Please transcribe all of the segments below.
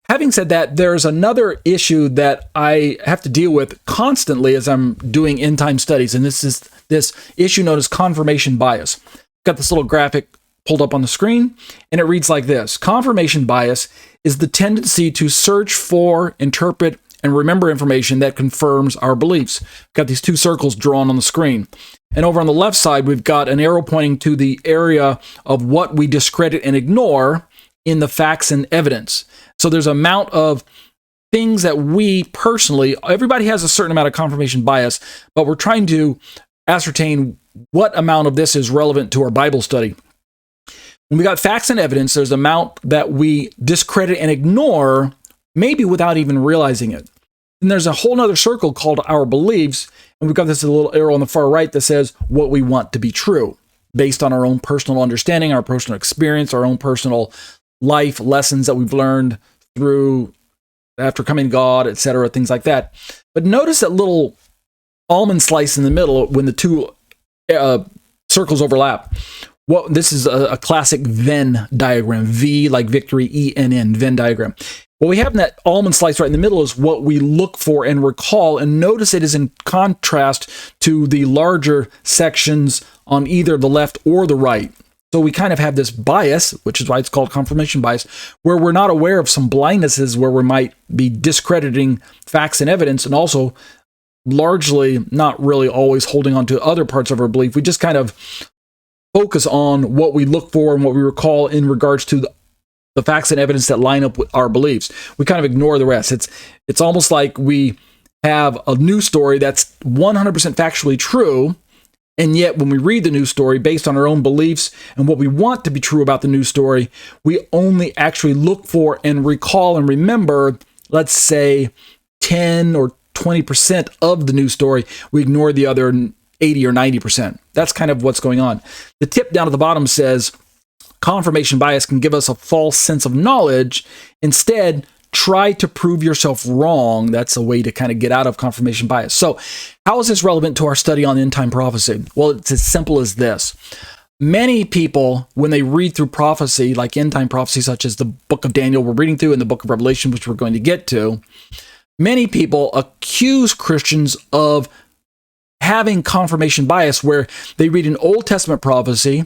Having said that, there's another issue that I have to deal with constantly as I'm doing end time studies, and this is this issue known as confirmation bias. Got this little graphic pulled up on the screen, and it reads like this. Confirmation bias is the tendency to search for, interpret, and remember information that confirms our beliefs. We've got these two circles drawn on the screen. And over on the left side, we've got an arrow pointing to the area of what we discredit and ignore in the facts and evidence. So there's an amount of things that we personally, everybody has a certain amount of confirmation bias, but we're trying to ascertain what amount of this is relevant to our Bible study. When we got facts and evidence, there's an amount that we discredit and ignore, maybe without even realizing it. And there's a whole other circle called our beliefs, and we've got this little arrow on the far right that says what we want to be true, based on our own personal understanding, our personal experience, our own personal life lessons that we've learned through after coming to God, etc., things like that. But notice that little almond slice in the middle when the two circles overlap. Well, this is a classic Venn diagram. V like victory, E-N-N, Venn diagram. What we have in that almond slice right in the middle is what we look for and recall, and notice it is in contrast to the larger sections on either the left or the right. So we kind of have this bias, which is why it's called confirmation bias, where we're not aware of some blindnesses where we might be discrediting facts and evidence, and also largely not really always holding on to other parts of our belief. We just kind of focus on what we look for and what we recall in regards to the facts and evidence that line up with our beliefs. We kind of ignore the rest. It's almost like we have a news story that's 100% factually true, and yet when we read the news story based on our own beliefs and what we want to be true about the news story, we only actually look for and recall and remember, let's say, 10 or 20% of the news story. We ignore the other 80 or 90%. That's kind of what's going on. The tip down at the bottom says, confirmation bias can give us a false sense of knowledge. Instead, try to prove yourself wrong. That's a way to kind of get out of confirmation bias. So how is this relevant to our study on end-time prophecy? Well, it's as simple as this. Many people, when they read through prophecy, like end-time prophecy, such as the book of Daniel we're reading through and the book of Revelation, which we're going to get to, many people accuse Christians of having confirmation bias, where they read an Old Testament prophecy,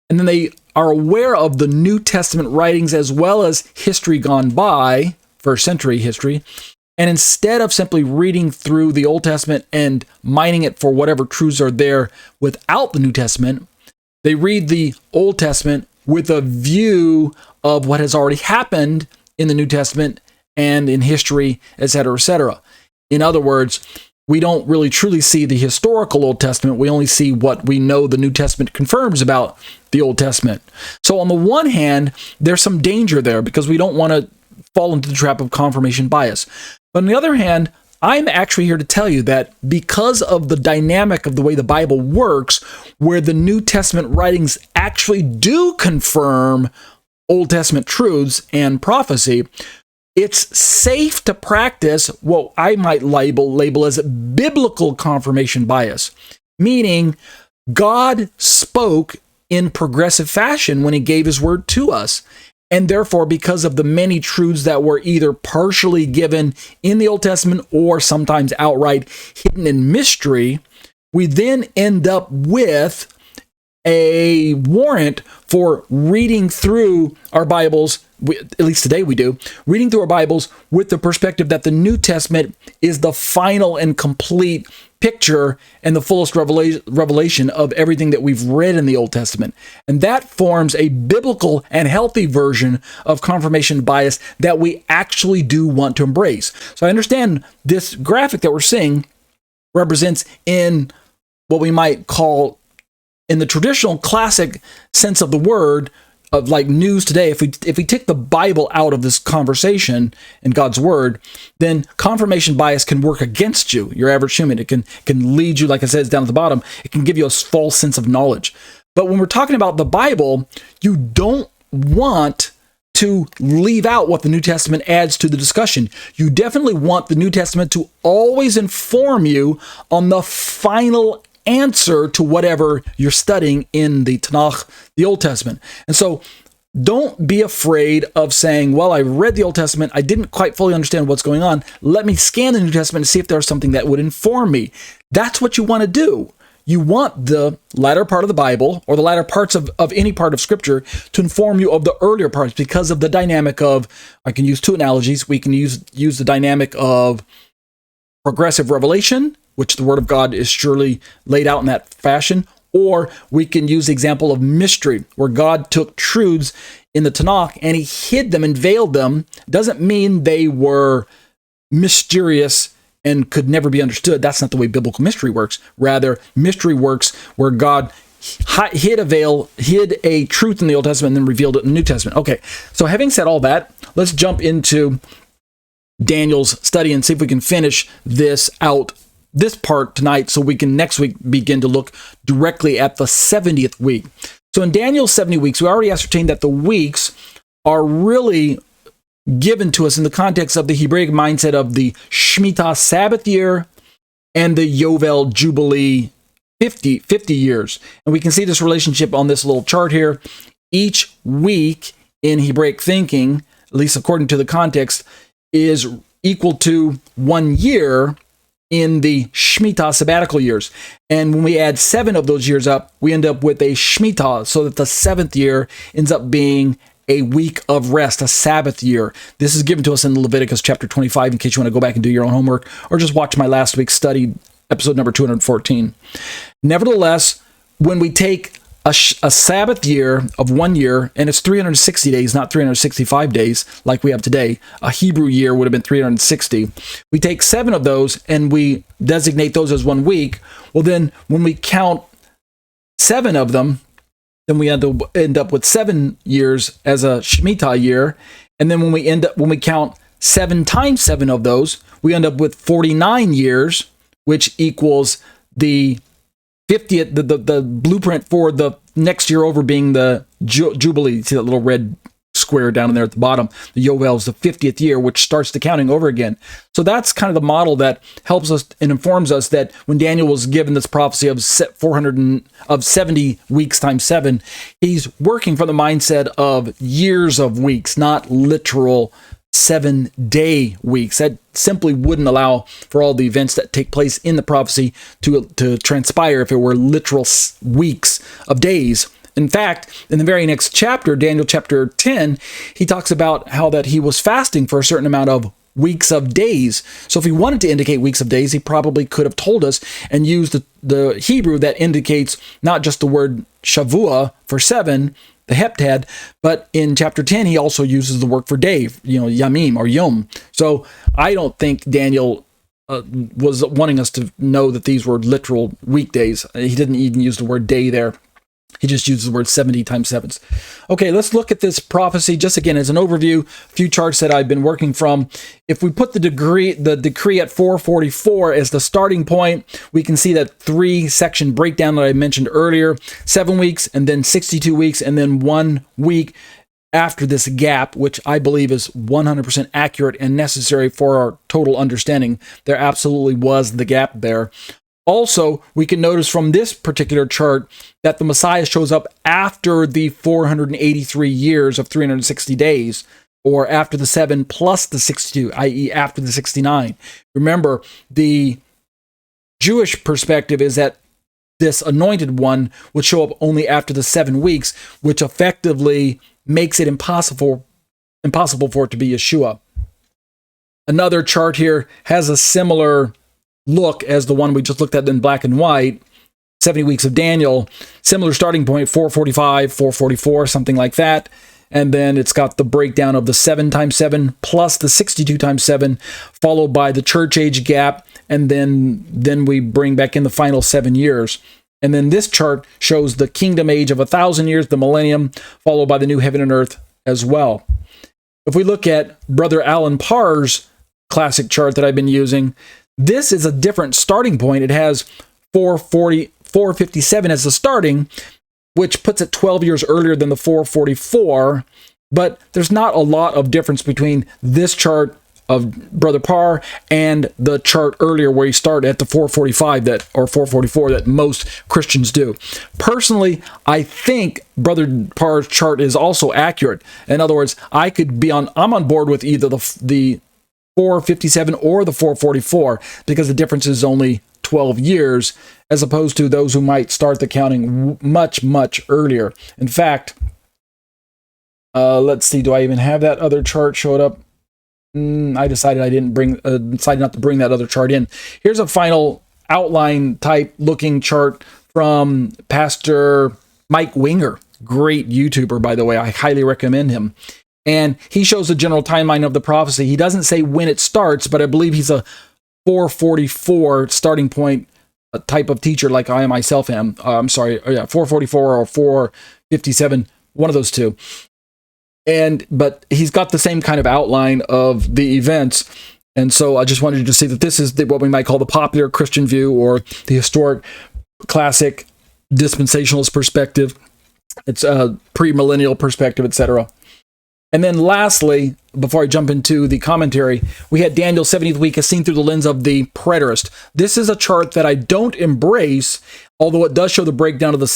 and then they are aware of the New Testament writings as well as history gone by, first century history, and instead of simply reading through the Old Testament and mining it for whatever truths are there without the New Testament, they read the Old Testament with a view of what has already happened in the New Testament and in history, etc., etc. In other words, we don't really truly see the historical Old Testament. We only see what we know the New Testament confirms about the Old Testament. So on the one hand, there's some danger there because we don't want to fall into the trap of confirmation bias. But on the other hand, I'm actually here to tell you that because of the dynamic of the way the Bible works, where the New Testament writings actually do confirm Old Testament truths and prophecy, it's safe to practice what I might label as biblical confirmation bias, meaning God spoke in progressive fashion when he gave his word to us. And therefore, because of the many truths that were either partially given in the Old Testament or sometimes outright hidden in mystery, we then end up with a warrant for reading through our Bibles, at least today we do, reading through our Bibles with the perspective that the New Testament is the final and complete picture and the fullest revelation of everything that we've read in the Old Testament. And that forms a biblical and healthy version of confirmation bias that we actually do want to embrace. So I understand this graphic that we're seeing represents in what we might call, in the traditional classic sense of the word, of like news today, if we take the Bible out of this conversation and God's word, then confirmation bias can work against you, your average human. It can lead you, like I said, it's down at the bottom. It can give you a false sense of knowledge. But when we're talking about the Bible, you don't want to leave out what the New Testament adds to the discussion. You definitely want the New Testament to always inform you on the final answer to whatever you're studying in the Tanakh, the Old Testament. And so Don't be afraid of saying, well, I read the Old Testament. I didn't quite fully understand what's going on. Let me scan the New Testament and see if there's something that would inform me. That's what you want to do. You want the latter part of the Bible or the latter parts of any part of Scripture to inform you of the earlier parts because of the dynamic of, I can use two analogies. We can use the dynamic of progressive revelation, which the Word of God is surely laid out in that fashion, or we can use the example of mystery, where God took truths in the Tanakh and he hid them and veiled them. Doesn't mean they were mysterious and could never be understood. That's not the way biblical mystery works. Rather, mystery works where God hid a truth in the Old Testament and then revealed it in the New Testament. Okay, so having said all that, let's jump into Daniel's study and see if we can finish this part tonight, so we can next week begin to look directly at the 70th week. So in Daniel's 70 weeks, we already ascertained that the weeks are really given to us in the context of the Hebraic mindset of the Shemitah Sabbath year and the Yovel Jubilee 50 years. And we can see this relationship on this little chart here. Each week in Hebraic thinking, at least according to the context, is equal to 1 year in the Shemitah sabbatical years. And when we add 7 of those years up, we end up with a Shemitah, so that the 7th year ends up being a week of rest, a Sabbath year. This is given to us in Leviticus chapter 25, in case you want to go back and do your own homework, or just watch my last week's study, episode number 214. Nevertheless, when we take a Sabbath year of 1 year, and it's 360 days, not 365 days like we have today. A Hebrew year would have been 360. We take 7 of those and we designate those as 1 week. Well, then when we count 7 of them, then we end up with 7 years as a Shemitah year. And then when we count 7 times 7 of those, we end up with 49 years, which equals the 50th, the blueprint for the next year over being the Jubilee. See that little red square down in there at the bottom? The Yovel is the 50th year, which starts the counting over again. So that's kind of the model that helps us and informs us that when Daniel was given this prophecy of 70 weeks times 7, he's working from the mindset of years of weeks, not literal 7-day weeks. That simply wouldn't allow for all the events that take place in the prophecy to transpire if it were literal weeks of days. In fact, in the very next chapter, Daniel chapter 10, he talks about how that he was fasting for a certain amount of weeks of days. So if he wanted to indicate weeks of days, he probably could have told us and used the Hebrew that indicates not just the word Shavua for 7, the heptad, but in chapter 10, he also uses the word for day, yamim or yom. So I don't think Daniel was wanting us to know that these were literal weekdays. He didn't even use the word day there. He just uses the word 70 times 7s. Okay, let's look at this prophecy just again as an overview. A few charts that I've been working from. If we put the decree at 444 as the starting point, we can see that 3-section breakdown that I mentioned earlier. 7 weeks, and then 62 weeks, and then 1 week after this gap, which I believe is 100% accurate and necessary for our total understanding. There absolutely was the gap there. Also, we can notice from this particular chart that the Messiah shows up after the 483 years of 360 days, or after the 7 plus the 62, i.e. after the 69. Remember, the Jewish perspective is that this anointed one would show up only after the 7 weeks, which effectively makes it impossible for it to be Yeshua. Another chart here has a similar look as the one we just looked at in black and white, 70 weeks of Daniel, similar starting point, 445, 444, something like that. And then it's got the breakdown of the 7 times 7 plus the 62 times 7, followed by the church age gap. And then we bring back in the final 7 years. And then this chart shows the kingdom age of 1,000 years, the millennium, followed by the new heaven and earth as well. If we look at Brother Alan Parr's classic chart that I've been using, this is a different starting point. It has 457 as the starting, which puts it 12 years earlier than the 444. But there's not a lot of difference between this chart of Brother Parr and the chart earlier where you start at the 445 or 444 that most Christians do. Personally, I think Brother Parr's chart is also accurate. In other words, I'm on board with either the 457 or the 444 because the difference is only 12 years as opposed to those who might start the counting much, much earlier. In fact, let's see, do I even have that other chart showed up? I decided decided not to bring that other chart in. Here's a final outline type looking chart from Pastor Mike Winger, great YouTuber, by the way. I highly recommend him. And he shows the general timeline of the prophecy. He doesn't say when it starts, but I believe he's a 444 starting point type of teacher like I myself am. 444 or 457, one of those two. But he's got the same kind of outline of the events. And so I just wanted you to see that this is what we might call the popular Christian view or the historic, classic, dispensationalist perspective. It's a premillennial perspective, etc. And then lastly, before I jump into the commentary, we had Daniel's 70th week as seen through the lens of the preterist. This is a chart that I don't embrace, although it does show the breakdown of the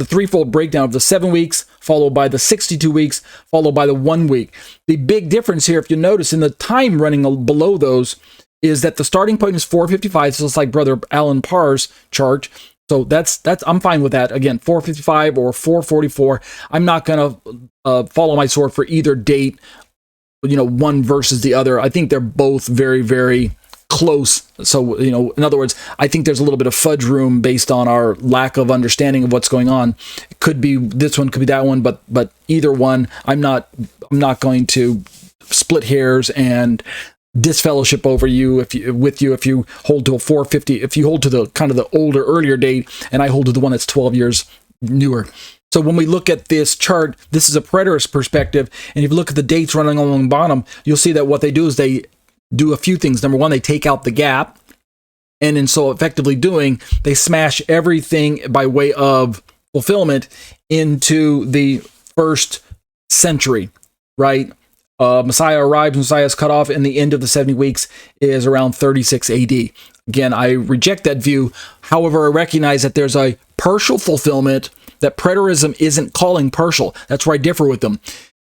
threefold breakdown of the 7 weeks, followed by the 62 weeks, followed by the 1 week. The big difference here, if you notice, in the time running below those, is that the starting point is 455, so it's like Brother Alan Parr's chart. So that's I'm fine with that. Again, 455 or 444. I'm not going to follow my sword for either date, one versus the other. I think they're both very, very close. So, in other words, I think there's a little bit of fudge room based on our lack of understanding of what's going on. It could be this one, could be that one, but either one, I'm not going to split hairs and disfellowship over you if you hold to a 450, if you hold to the kind of the older, earlier date, and I hold to the one that's 12 years newer. So when we look at this chart, this is a preterist perspective, and if you look at the dates running along the bottom, you'll see that what they do is they do a few things. Number one, they take out the gap, and in so effectively doing, they smash everything by way of fulfillment into the first century, right? Messiah arrives, Messiah is cut off, and the end of the 70 weeks is around 36 AD. Again, I reject that view. However, I recognize that there's a partial fulfillment that preterism isn't calling partial. That's where I differ with them.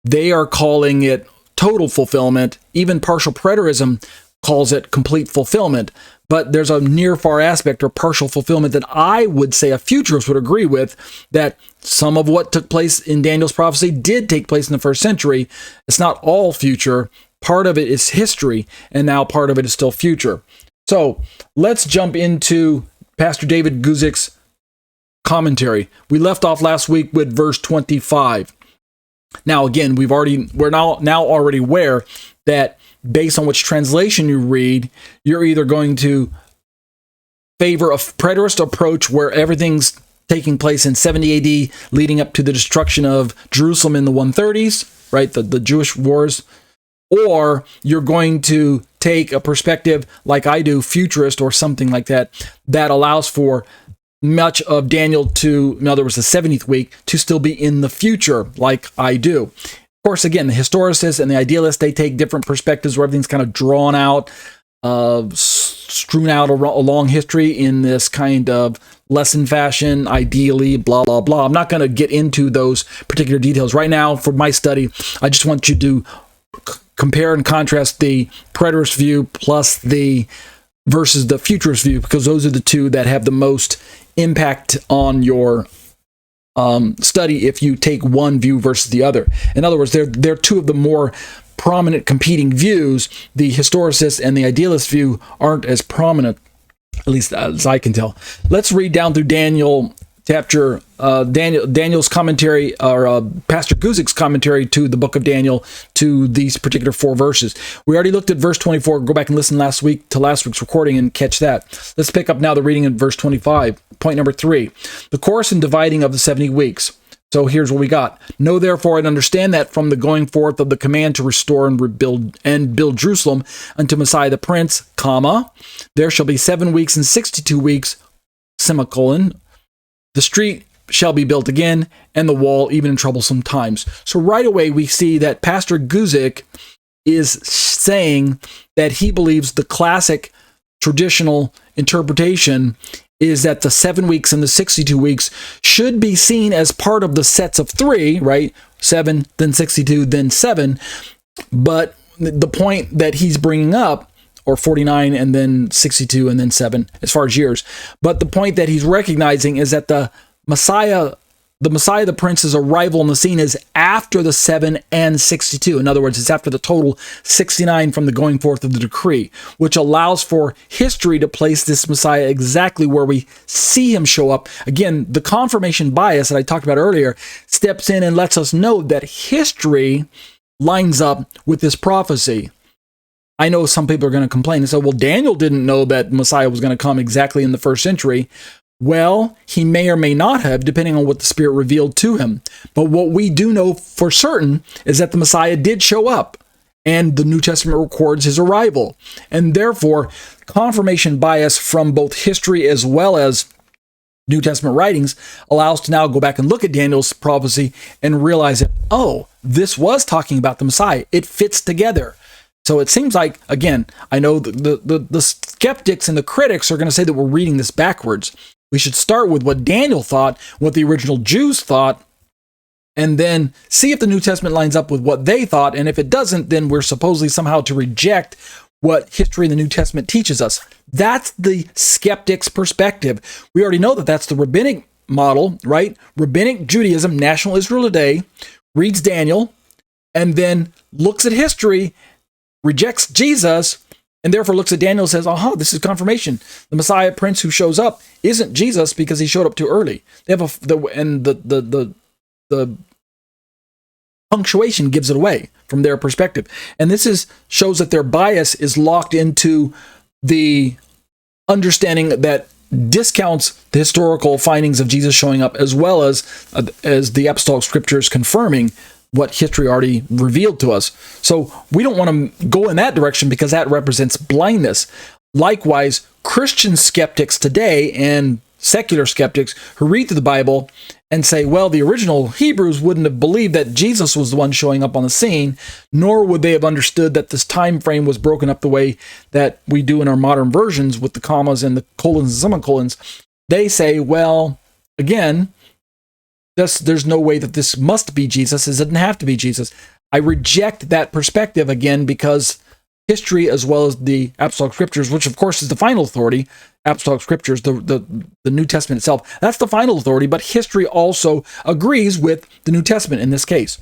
They are calling it total fulfillment. Even partial preterism calls it complete fulfillment. But there's a near-far aspect or partial fulfillment that I would say a futurist would agree with, that some of what took place in Daniel's prophecy did take place in the first century. It's not all future. Part of it is history, and now part of it is still future. So let's jump into Pastor David Guzik's commentary. We left off last week with verse 25. Now, again, we're now already aware that based on which translation you read, you're either going to favor a preterist approach where everything's taking place in 70 AD, leading up to the destruction of Jerusalem in the 130s, right? The Jewish wars. Or you're going to take a perspective like I do, futurist or something like that, that allows for much of Daniel in other words, the 70th week, to still be in the future like I do. Of course, again, the historicists and the idealists, they take different perspectives where everything's kind of drawn out, strewn out along history in this kind of lesson fashion, ideally, blah, blah, blah. I'm not going to get into those particular details. Right now, for my study, I just want you to compare and contrast the preterist view versus the futurist view, because those are the two that have the most impact on your study if you take one view versus the other. In other words, they're two of the more prominent competing views. The historicist and the idealist view aren't as prominent, at least as I can tell. Let's read down through Daniel chapter, Daniel's commentary, or Pastor Guzik's commentary to the book of Daniel, to these particular 4 verses. We already looked at verse 24. Go back and listen to last week's recording and catch that. Let's pick up now the reading in verse 25. Point number 3, the course and dividing of the 70 weeks. So here's what we got. Know therefore and understand that from the going forth of the command to restore and rebuild and build Jerusalem unto Messiah the Prince, there shall be 7 weeks and 62 weeks, semicolon. The street shall be built again, and the wall even in troublesome times. So right away we see that Pastor Guzik is saying that he believes the classic traditional interpretation is that the 7 weeks and the 62 weeks should be seen as part of the sets of 3, right? 7, then 62, then 7. But the point that he's bringing up, or 49 and then 62 and then 7 as far as years, but the point that he's recognizing is that the Messiah, the Prince's arrival on the scene is after the 7 and 62. In other words, it's after the total 69 from the going forth of the decree, which allows for history to place this Messiah exactly where we see him show up. Again, the confirmation bias that I talked about earlier steps in and lets us know that history lines up with this prophecy. I know some people are going to complain and say, well, Daniel didn't know that Messiah was going to come exactly in the first century. Well, he may or may not have, depending on what the Spirit revealed to him. But what we do know for certain is that the Messiah did show up, and the New Testament records his arrival. And therefore, confirmation bias from both history as well as New Testament writings allows us to now go back and look at Daniel's prophecy and realize that, oh, this was talking about the Messiah. It fits together. So it seems like, again, I know the skeptics and the critics are going to say that we're reading this backwards. We should start with what Daniel thought, what the original Jews thought, and then see if the New Testament lines up with what they thought. And if it doesn't, then we're supposedly somehow to reject what history in the New Testament teaches us. That's the skeptic's perspective. We already know that that's the rabbinic model, right? Rabbinic Judaism, National Israel Today, reads Daniel, and then looks at history, rejects Jesus, and therefore looks at Daniel and says, aha, this is confirmation. The Messiah Prince who shows up isn't Jesus because he showed up too early. They have the punctuation gives it away from their perspective. And this shows that their bias is locked into the understanding that discounts the historical findings of Jesus showing up, as well as the apostolic scriptures confirming what history already revealed to us. So we don't want to go in that direction because that represents blindness. Likewise, Christian skeptics today and secular skeptics who read through the Bible and say, well, the original Hebrews wouldn't have believed that Jesus was the one showing up on the scene, nor would they have understood that this time frame was broken up the way that we do in our modern versions with the commas and the colons and semicolons. They say, well, again, there's no way that this must be Jesus. It doesn't have to be Jesus. I reject that perspective again because history, as well as the apostolic scriptures, which of course is the final authority, apostolic scriptures, the New Testament itself, that's the final authority, but history also agrees with the New Testament in this case.